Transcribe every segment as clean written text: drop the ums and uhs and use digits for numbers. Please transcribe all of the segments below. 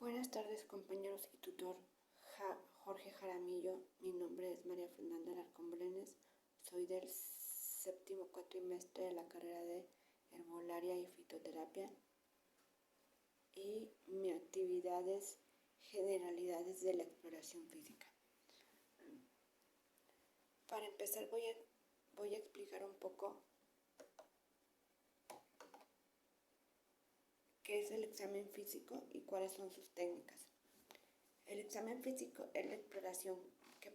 Buenas tardes, compañeros y tutor Jorge Jaramillo. Mi nombre es María Fernanda Alarcón Brenes. Soy del séptimo cuatrimestre de la carrera de Herbolaria y Fitoterapia. Y mi actividad es generalidades de la exploración física. Para empezar voy a explicar un poco qué es el examen físico y cuáles son sus técnicas. El examen físico es la exploración que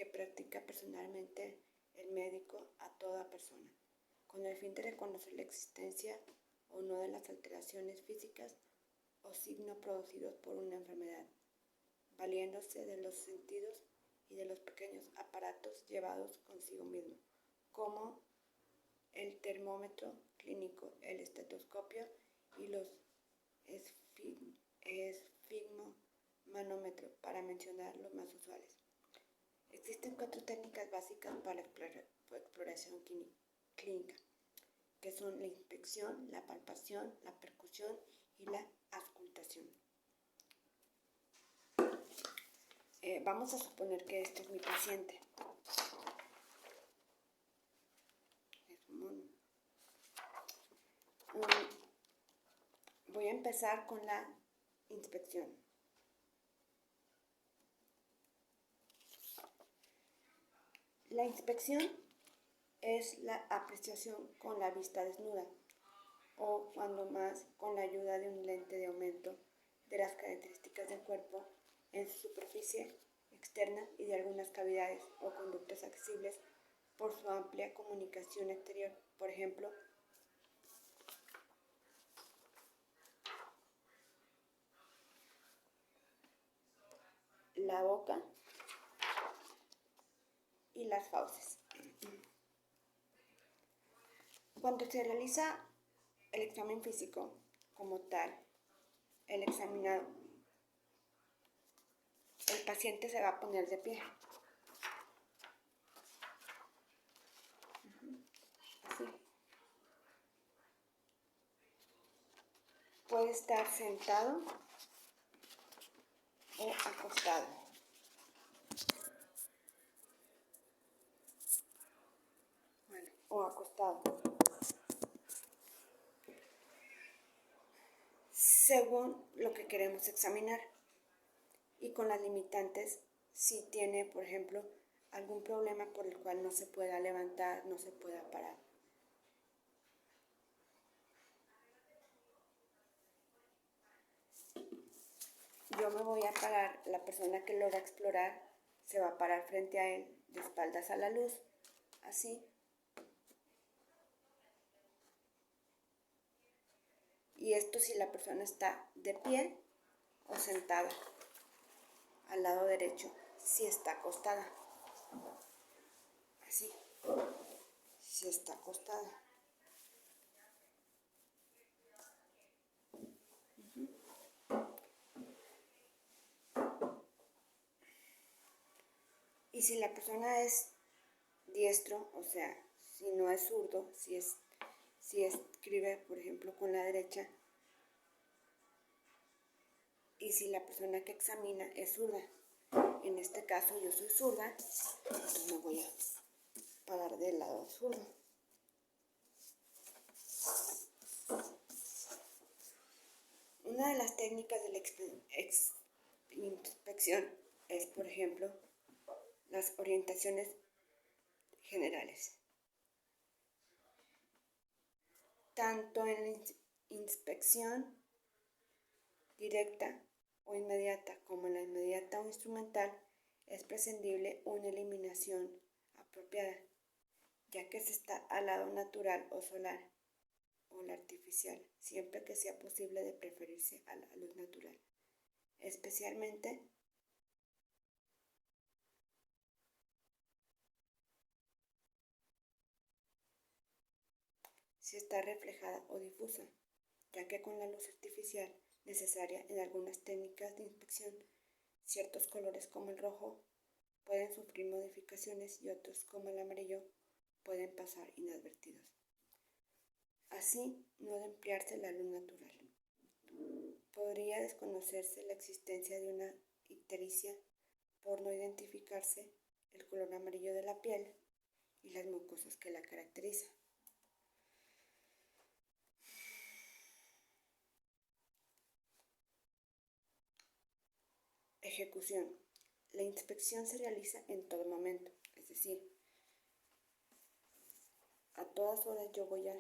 practica personalmente el médico a toda persona, con el fin de reconocer la existencia o no de las alteraciones físicas o signos producidos por una enfermedad, valiéndose de los sentidos y de los pequeños aparatos llevados consigo mismo, como el termómetro clínico, el estetoscopio y los esfigmomanómetro, para mencionar los más usuales. Existen 4 técnicas básicas para la exploración clínica, que son la inspección, la palpación, la percusión y la auscultación. Vamos a suponer que este es mi paciente. Voy a empezar con la inspección. La inspección es la apreciación con la vista desnuda o cuando más con la ayuda de un lente de aumento de las características del cuerpo en su superficie externa y de algunas cavidades o conductos accesibles por su amplia comunicación exterior, por ejemplo, la boca y las fauces. Cuando se realiza el examen físico como tal, el examinado, el paciente se va a poner de pie. Así. Puede estar sentado o acostado. O acostado. Según lo que queremos examinar y con las limitantes si tiene, por ejemplo, algún problema por el cual no se pueda levantar, no se pueda parar. Yo me voy a parar, la persona que logra explorar se va a parar frente a él, de espaldas a la luz, así. Y esto si la persona está de pie o sentada. Al lado derecho, si está acostada. Así, si está acostada. Y si la persona es diestro, o sea, si no es zurdo, si escribe, por ejemplo, con la derecha, y si la persona que examina es zurda, en este caso yo soy zurda, entonces me voy a parar del lado zurdo. Una de las técnicas de la inspección es, por ejemplo, las orientaciones generales. Tanto en la inspección directa o inmediata como en la inmediata o instrumental es prescindible una eliminación apropiada, ya que se está al lado natural o solar o la artificial, siempre que sea posible, de preferirse a la luz natural, especialmente si está reflejada o difusa, ya que con la luz artificial necesaria en algunas técnicas de inspección, ciertos colores como el rojo pueden sufrir modificaciones y otros como el amarillo pueden pasar inadvertidos. Así, no debe emplearse la luz natural. Podría desconocerse la existencia de una ictericia por no identificarse el color amarillo de la piel y las mucosas que la caracterizan. Ejecución. La inspección se realiza en todo momento, es decir, a todas horas yo voy a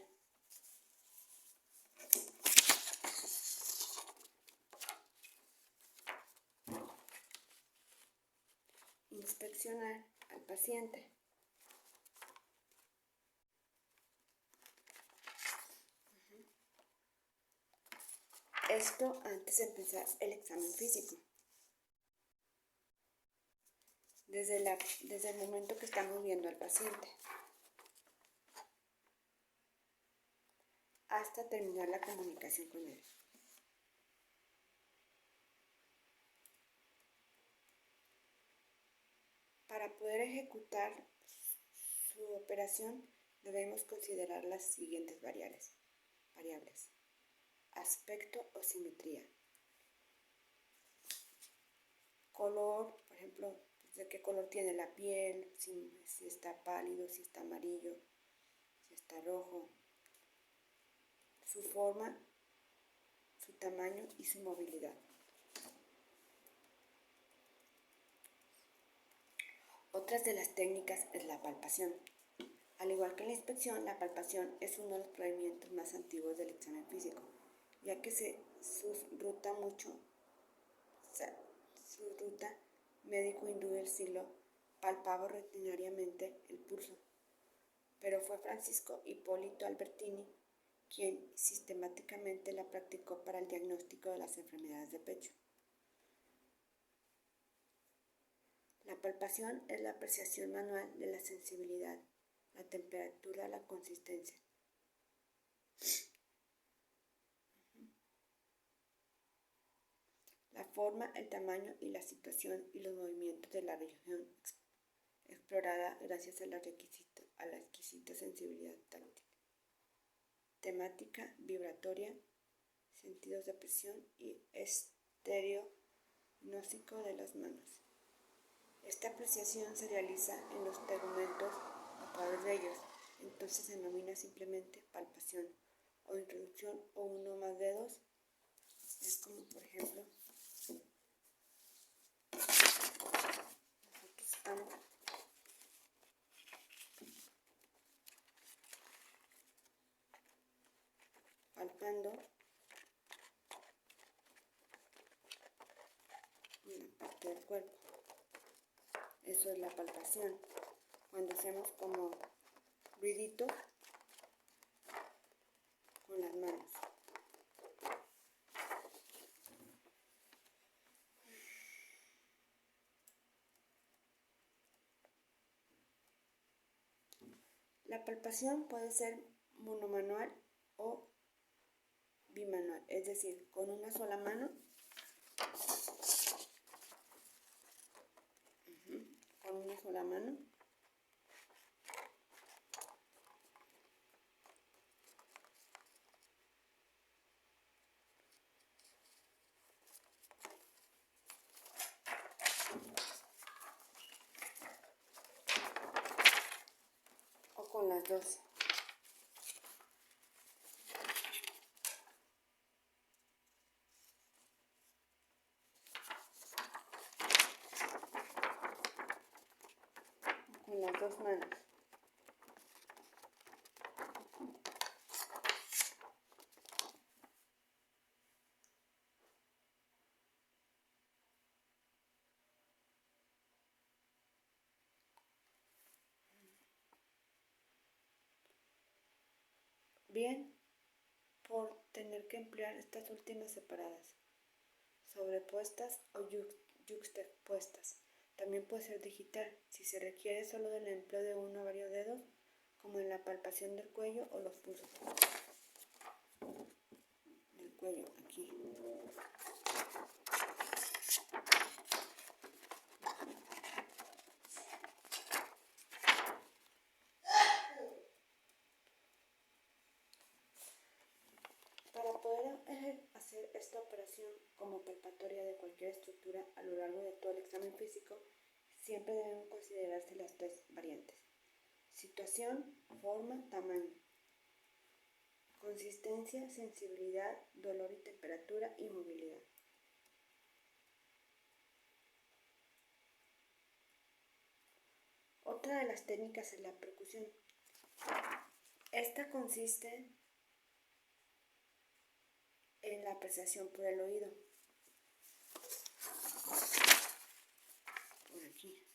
inspeccionar al paciente. Esto antes de empezar el examen físico. Desde el momento que estamos viendo al paciente hasta terminar la comunicación con él. Para poder ejecutar su operación debemos considerar las siguientes variables. Aspecto o simetría. Color, por ejemplo, de qué color tiene la piel, si está pálido, si está amarillo, si está rojo. Su forma, su tamaño y su movilidad. Otras de las técnicas es la palpación. Al igual que la inspección, la palpación es uno de los procedimientos más antiguos del examen físico, ya que su ruta médico hindú del siglo palpaba rutinariamente el pulso, pero fue Francisco Hipólito Albertini quien sistemáticamente la practicó para el diagnóstico de las enfermedades de pecho. La palpación es la apreciación manual de la sensibilidad, la temperatura, la consistencia. La forma, el tamaño y la situación y los movimientos de la región explorada gracias a la exquisita sensibilidad táctil. Temática vibratoria, sentidos de presión y estereognóstico de las manos. Esta apreciación se realiza en los tegumentos o pares de ellos, entonces se denomina simplemente palpación o introducción o uno o más dedos. Es como por ejemplo, nosotros estamos palpando una parte del cuerpo. Eso es la palpación. Cuando hacemos como ruidito con las manos. La palpación puede ser monomanual o bimanual, es decir, con una sola mano, o con las dos. Con las dos manos. Bien, por tener que emplear estas últimas separadas, sobrepuestas o yuxtapuestas. También puede ser digital, si se requiere solo del empleo de uno o varios dedos, como en la palpación del cuello o los pulsos. Del cuello, aquí. Para poder hacer esta operación siempre deben considerarse las tres variantes: situación, forma, tamaño, consistencia, sensibilidad, dolor y temperatura y movilidad. Otra de las técnicas es la percusión. Esta consiste en la apreciación por el oído. Por aquí.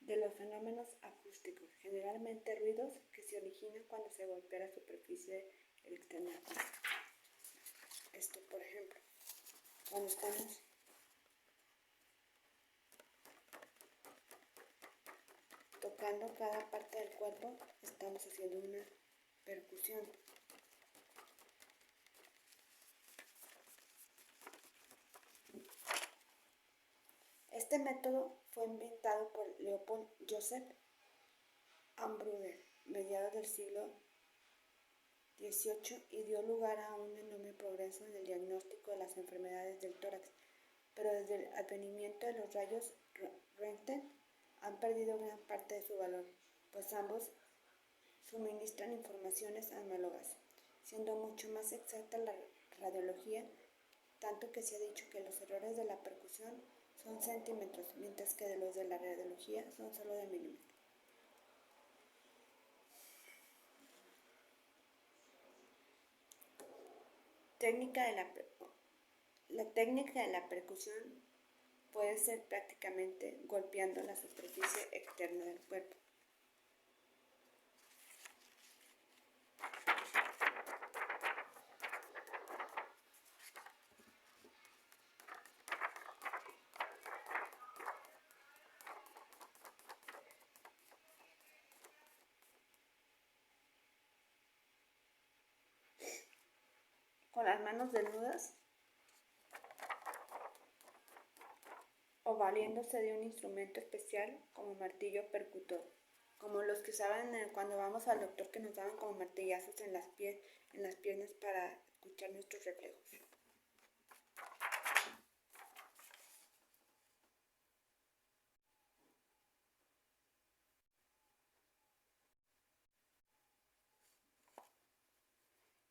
De los fenómenos acústicos, generalmente ruidos que se originan cuando se golpea la superficie externa. Esto, por ejemplo, cuando estamos tocando cada parte del cuerpo, estamos haciendo una percusión. Este método fue inventado por Leopold Joseph Hamburger, mediados del siglo XVIII, y dio lugar a un enorme progreso en el diagnóstico de las enfermedades del tórax, pero desde el advenimiento de los rayos Röntgen han perdido gran parte de su valor, pues ambos suministran informaciones análogas, siendo mucho más exacta la radiología, tanto que se ha dicho que los errores de la percusión son centímetros, mientras que los de la radiología son solo de milímetros. La técnica de la percusión puede ser prácticamente golpeando la superficie externa del cuerpo. Con las manos desnudas o valiéndose de un instrumento especial como martillo percutor, como los que usaban cuando vamos al doctor, que nos daban como martillazos en las piernas para escuchar nuestros reflejos.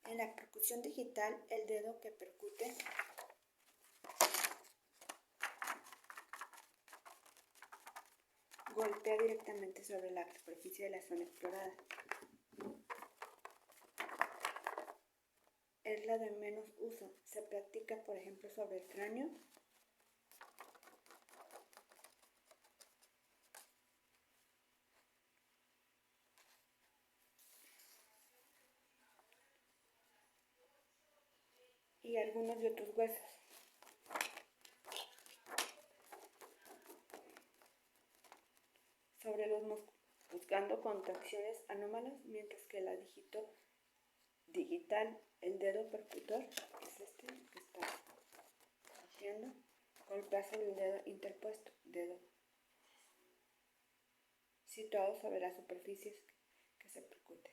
En la percusión digital, el dedo que percute golpea directamente sobre la superficie de la zona explorada. Es la de menos uso. Se practica, por ejemplo, sobre el cráneo, y algunos de otros huesos. Sobre los músculos, buscando contracciones anómalas, mientras que la digital, el dedo percutor, es este que está haciendo, golpea sobre el dedo interpuesto, dedo situado sobre las superficies que se percute.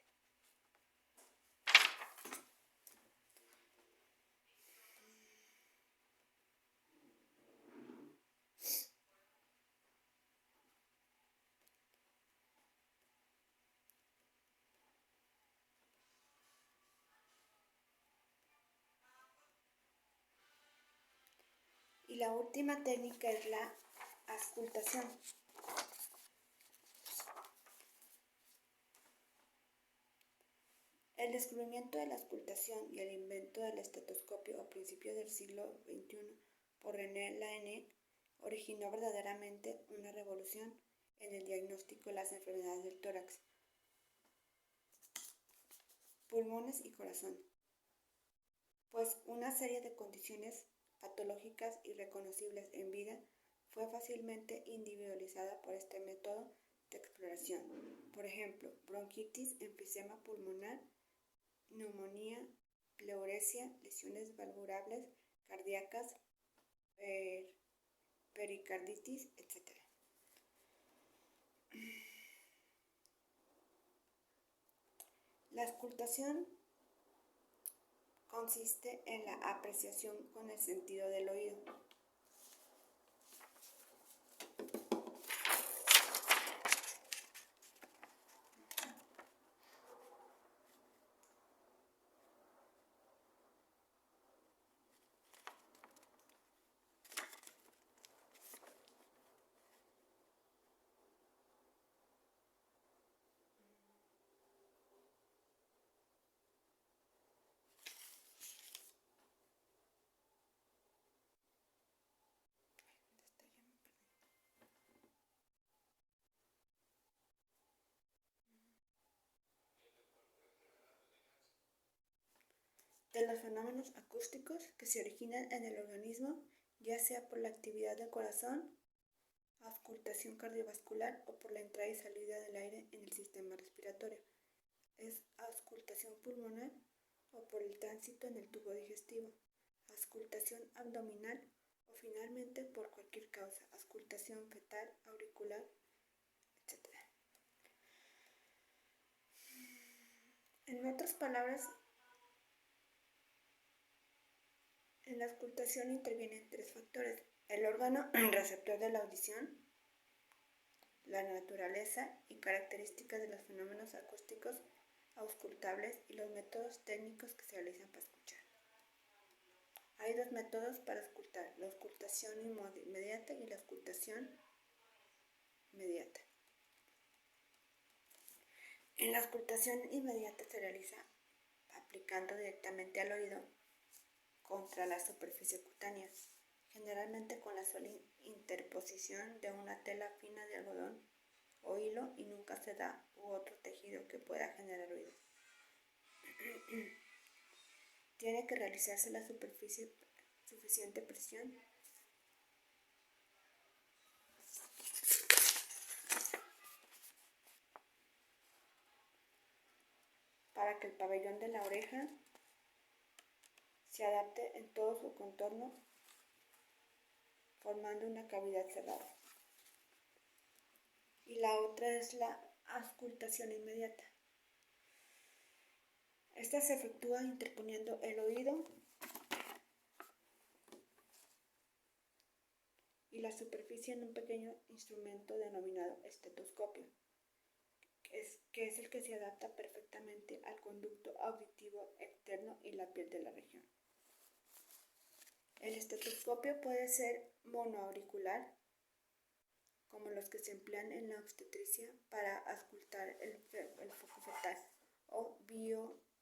Y la última técnica es la auscultación. El descubrimiento de la auscultación y el invento del estetoscopio a principios del siglo XXI por René Laennec originó verdaderamente una revolución en el diagnóstico de las enfermedades del tórax, pulmones y corazón, pues una serie de condiciones patológicas irreconocibles en vida fue fácilmente individualizada por este método de exploración. Por ejemplo, bronquitis, enfisema pulmonar, neumonía, pleuresia, lesiones valvulares, cardíacas, pericarditis, etc. La auscultación consiste en la apreciación con el sentido del oído. De los fenómenos acústicos que se originan en el organismo, ya sea por la actividad del corazón, auscultación cardiovascular o por la entrada y salida del aire en el sistema respiratorio. Es auscultación pulmonar o por el tránsito en el tubo digestivo, auscultación abdominal o finalmente por cualquier causa, auscultación fetal, auricular, etc. En otras palabras, en la auscultación intervienen tres factores: el órgano receptor de la audición, la naturaleza y características de los fenómenos acústicos auscultables y los métodos técnicos que se realizan para escuchar. Hay dos métodos para auscultar: la auscultación inmediata y la auscultación mediata. En la auscultación inmediata se realiza aplicando directamente al oído contra la superficie cutánea, generalmente con la sola interposición de una tela fina de algodón o hilo y nunca seda u otro tejido que pueda generar ruido. Tiene que realizarse la suficiente presión para que el pabellón de la oreja se adapte en todo su contorno, formando una cavidad cerrada. Y la otra es la auscultación inmediata. Esta se efectúa interponiendo el oído y la superficie en un pequeño instrumento denominado estetoscopio, que es el que se adapta perfectamente al conducto auditivo externo y la piel de la región. El estetoscopio puede ser monoauricular, como los que se emplean en la obstetricia para auscultar el foco fetal, o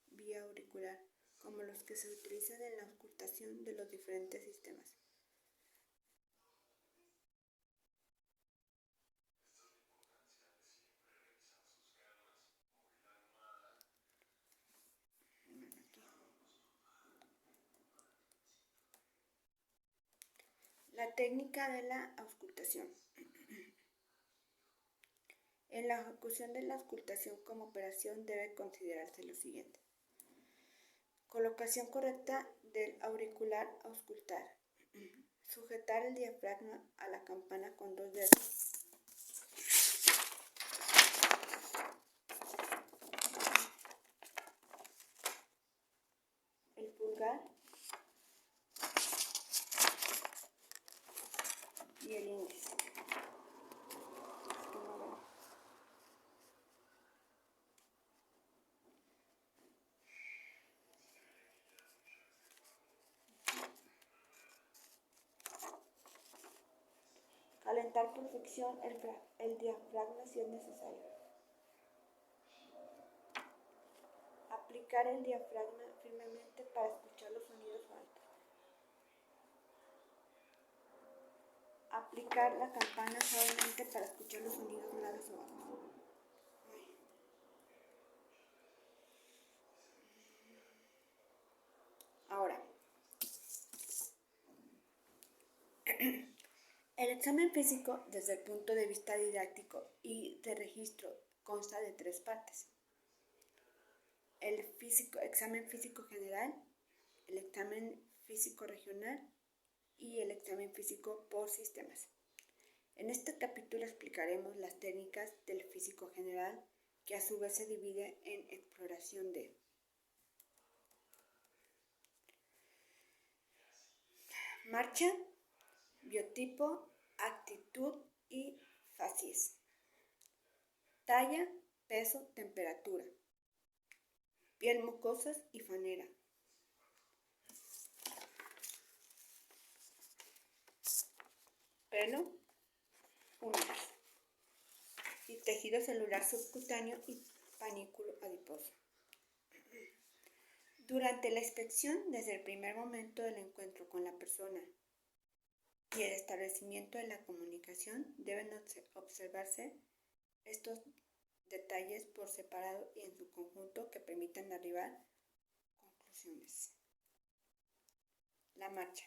biauricular, como los que se utilizan en la auscultación de los diferentes sistemas. La técnica de la auscultación. En la ejecución de la auscultación como operación debe considerarse lo siguiente: colocación correcta del auricular auscultar. Sujetar el diafragma a la campana con 2 dedos. El pulgar y el índice. Calentar por fricción el diafragma si es necesario. Aplicar el diafragma firmemente para escuchar los sonidos altos. Aplicar la campana suavemente para escuchar los sonidos graves o bajos. Ahora, el examen físico, desde el punto de vista didáctico y de registro, consta de 3 partes: el examen físico general, el examen físico regional y el examen físico por sistemas. En este capítulo explicaremos las técnicas del físico general, que a su vez se divide en exploración de Marcha, biotipo, actitud y facies. Talla, peso, temperatura. Piel mucosas y fanera. Pelo, uñas. Y tejido celular subcutáneo y panículo adiposo. Durante la inspección, desde el primer momento del encuentro con la persona y el establecimiento de la comunicación, deben observarse estos detalles por separado y en su conjunto que permitan arribar a conclusiones. La marcha.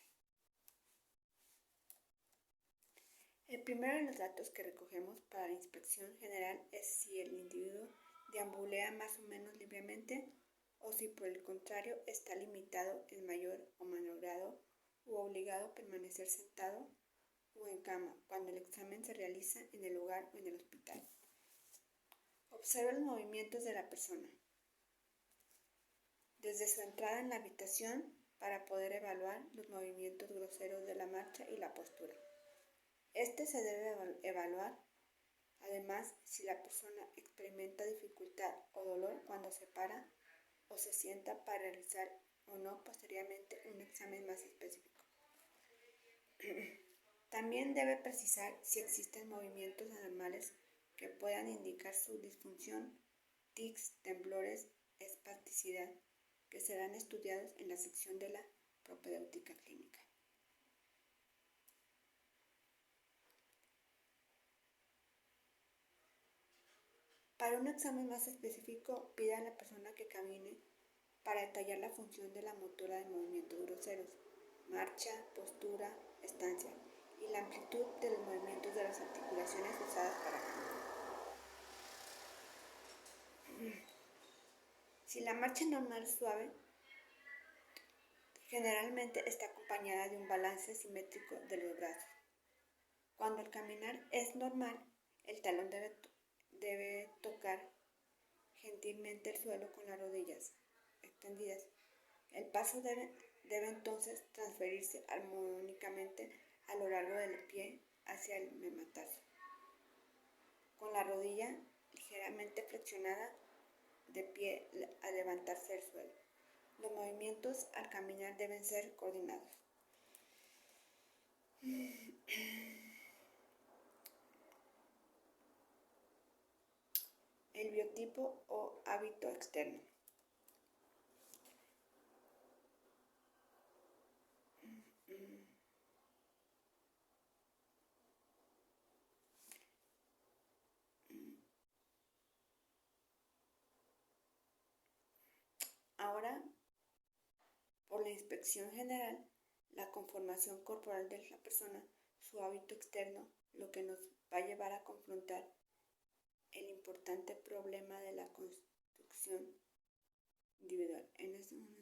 El primero de los datos que recogemos para la inspección general es si el individuo deambulea más o menos libremente o si por el contrario está limitado en mayor o menor grado u obligado a permanecer sentado o en cama cuando el examen se realiza en el hogar o en el hospital. Observa los movimientos de la persona desde su entrada en la habitación para poder evaluar los movimientos groseros de la marcha y la postura. Este se debe evaluar además si la persona experimenta dificultad o dolor cuando se para o se sienta para realizar o no posteriormente un examen más específico. También debe precisar si existen movimientos anormales que puedan indicar su disfunción, tics, temblores, espasticidad, que serán estudiados en la sección de la propedéutica clínica. Para un examen más específico, pida a la persona que camine para detallar la función de la motora de movimientos groseros, marcha, postura, estancia y la amplitud de los movimientos de las articulaciones usadas para caminar. Si la marcha normal es suave, generalmente está acompañada de un balance simétrico de los brazos. Cuando el caminar es normal, el talón debe tocar gentilmente el suelo con las rodillas extendidas. El paso debe entonces transferirse armónicamente a lo largo del pie hacia el metatarso, con la rodilla ligeramente flexionada de pie al levantarse del suelo. Los movimientos al caminar deben ser coordinados. El biotipo o hábito externo. Ahora, por la inspección general, la conformación corporal de la persona, su hábito externo, lo que nos va a llevar a confrontar el importante problema de la construcción individual. En este momento.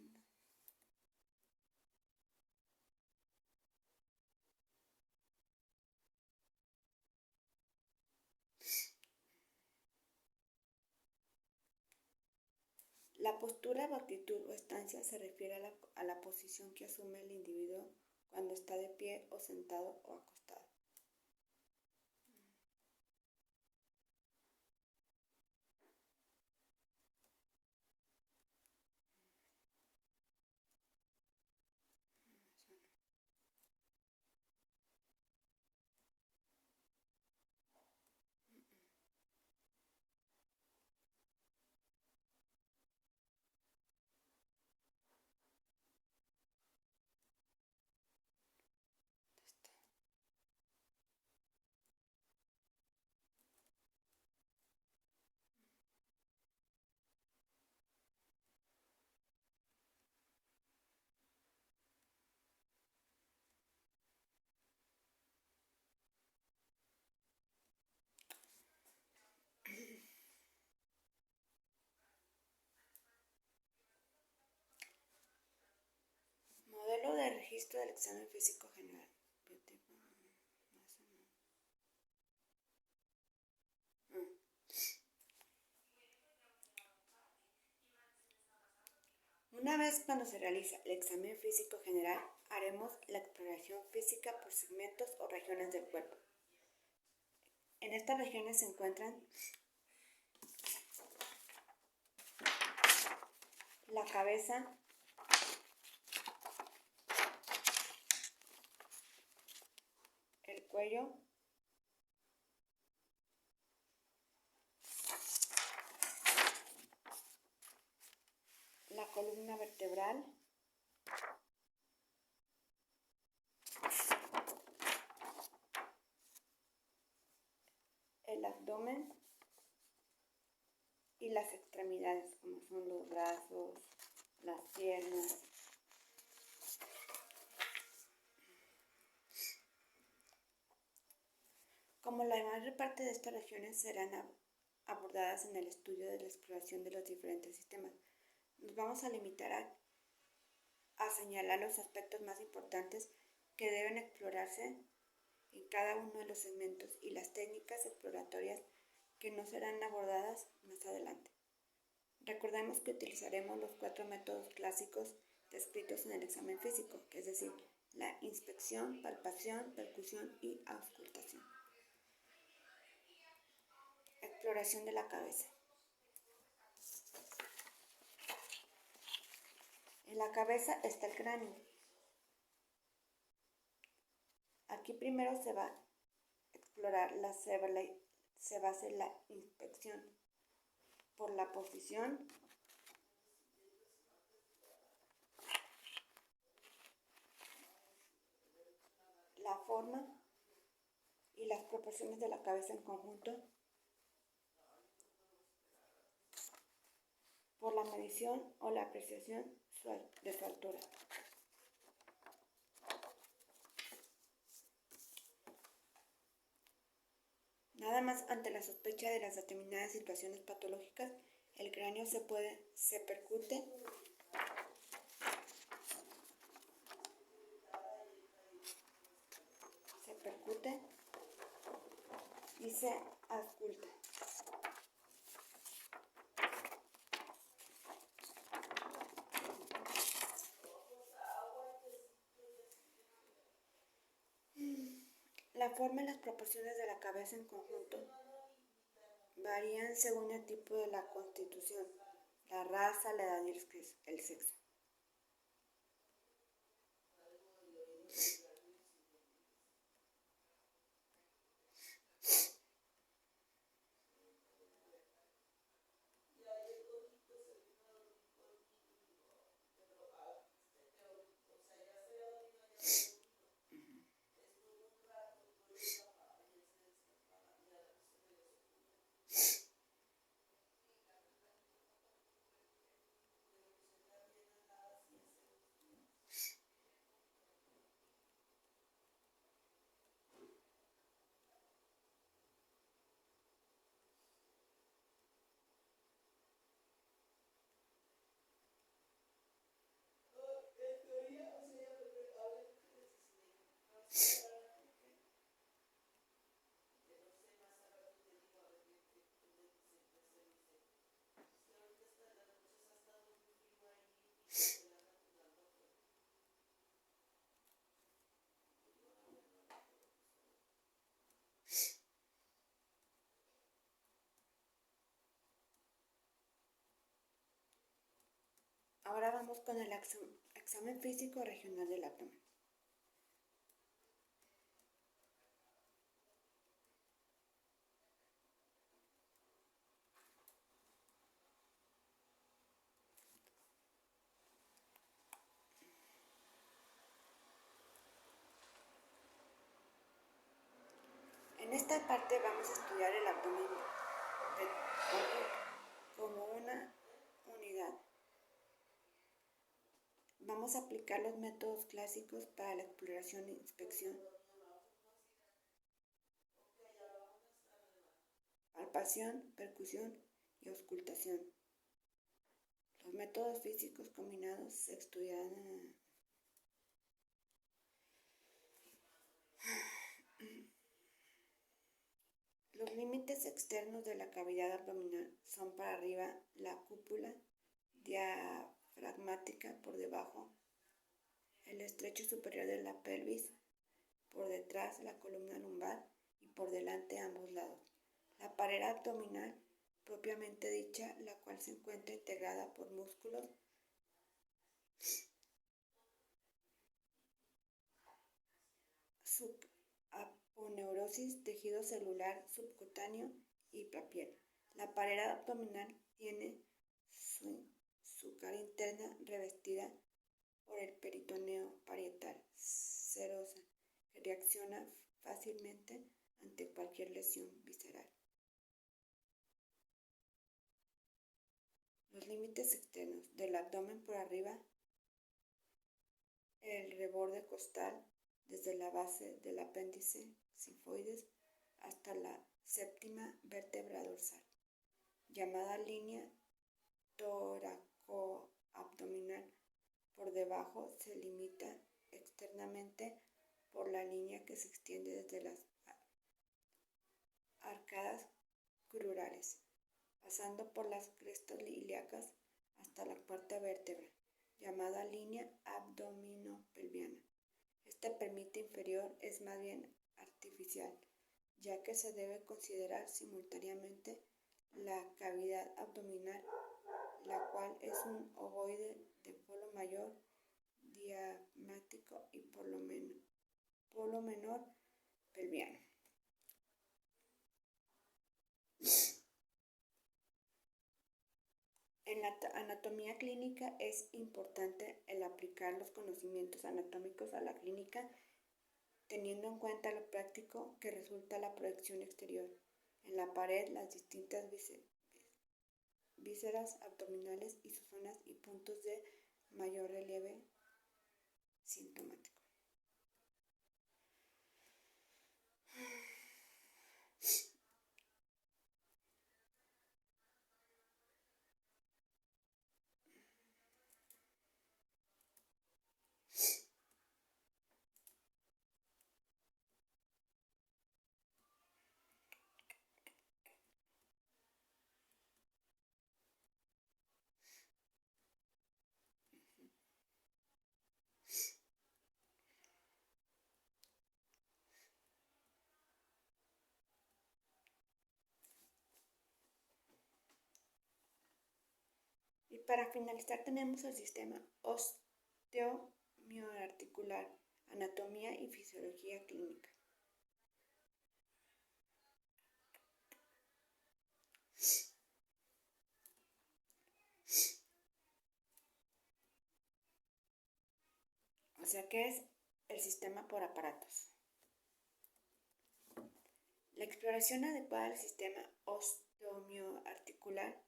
La postura o actitud o estancia se refiere a la posición que asume el individuo cuando está de pie o sentado o acostado. Modelo de registro del examen físico general. Una vez cuando se realiza el examen físico general, haremos la exploración física por segmentos o regiones del cuerpo. En estas regiones se encuentran la cabeza, el cuello, la columna vertebral, el abdomen y las extremidades, como son los brazos, las piernas. Como la mayor parte de estas regiones serán abordadas en el estudio de la exploración de los diferentes sistemas, nos vamos a limitar a señalar los aspectos más importantes que deben explorarse en cada uno de los segmentos y las técnicas exploratorias que no serán abordadas más adelante. Recordemos que utilizaremos los 4 métodos clásicos descritos en el examen físico, es decir, la inspección, palpación, percusión y auscultación. Exploración de la cabeza. En la cabeza está el cráneo. Aquí primero se va a explorar se va a hacer la inspección por la posición, la forma y las proporciones de la cabeza en conjunto, por la medición o la apreciación de su altura. Nada más ante la sospecha de las determinadas situaciones patológicas, el cráneo se percute y se ausculta. La forma y las proporciones de la cabeza en conjunto varían según el tipo de la constitución, la raza, la edad y el sexo. Ahora vamos con el examen físico regional del abdomen. En esta parte vamos a estudiar el abdomen como una unidad. Vamos a aplicar los métodos clásicos para la exploración e inspección. Palpación, percusión y auscultación. Los métodos físicos combinados se estudiarán Los límites externos de la cavidad abdominal son para arriba la cúpula diafragmática diafragmática por debajo, el estrecho superior de la pelvis, por detrás la columna lumbar y por delante a ambos lados. La pared abdominal propiamente dicha, la cual se encuentra integrada por músculos subaponeurosis, tejido celular subcutáneo y piel. La pared abdominal tiene su cara interna revestida por el peritoneo parietal serosa, que reacciona fácilmente ante cualquier lesión visceral. Los límites externos del abdomen por arriba, el reborde costal desde la base del apéndice sifoides hasta la séptima vértebra dorsal, llamada línea toracoabdominal. Por debajo se limita externamente por la línea que se extiende desde las arcadas crurales, pasando por las crestas ilíacas hasta la cuarta vértebra, llamada línea abdominopelviana. Esta permite inferior es más bien artificial, ya que se debe considerar simultáneamente la cavidad abdominal, la cual es un ovoide de polo mayor diafragmático y polo menor pelviano. En la anatomía clínica es importante el aplicar los conocimientos anatómicos a la clínica, teniendo en cuenta lo práctico que resulta la proyección exterior en la pared, las distintas vísceras abdominales y sus zonas y puntos de mayor relieve sintomático. Y para finalizar tenemos el sistema osteomioarticular, anatomía y fisiología clínica. O sea que es el sistema por aparatos. La exploración adecuada del sistema osteomioarticular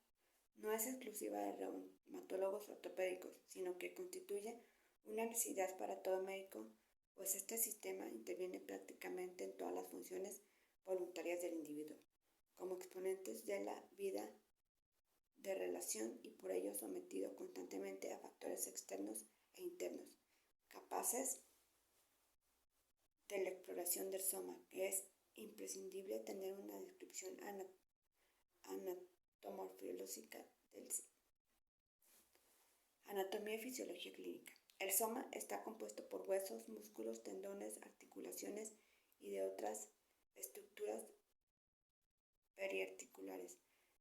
no es exclusiva de reumatólogos ortopédicos, sino que constituye una necesidad para todo médico, pues este sistema interviene prácticamente en todas las funciones voluntarias del individuo, como exponentes de la vida de relación y por ello sometido constantemente a factores externos e internos, capaces de la exploración del soma, que es imprescindible tener una descripción anatomorfológica del anatomía y fisiología clínica. El soma está compuesto por huesos, músculos, tendones, articulaciones y de otras estructuras periarticulares,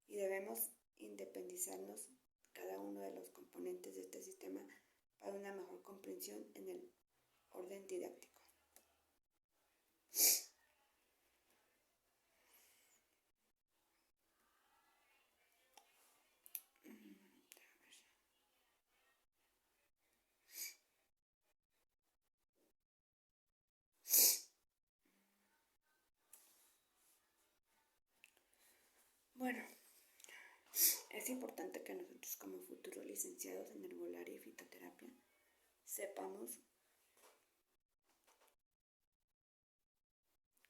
y debemos independizarnos cada uno de los componentes de este sistema para una mejor comprensión en el orden didáctico. Bueno, es importante que nosotros como futuros licenciados en herbolaria y fitoterapia sepamos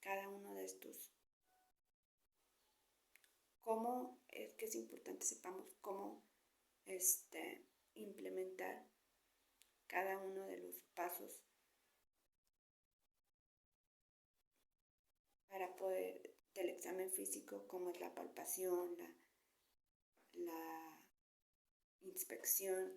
cada uno de estos, cómo es que es importante sepamos cómo implementar cada uno de los pasos para poder del examen físico, como es la palpación, la inspección,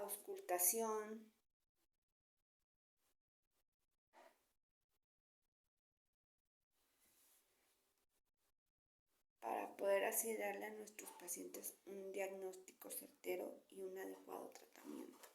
auscultación, para poder así darle a nuestros pacientes un diagnóstico certero y un adecuado tratamiento.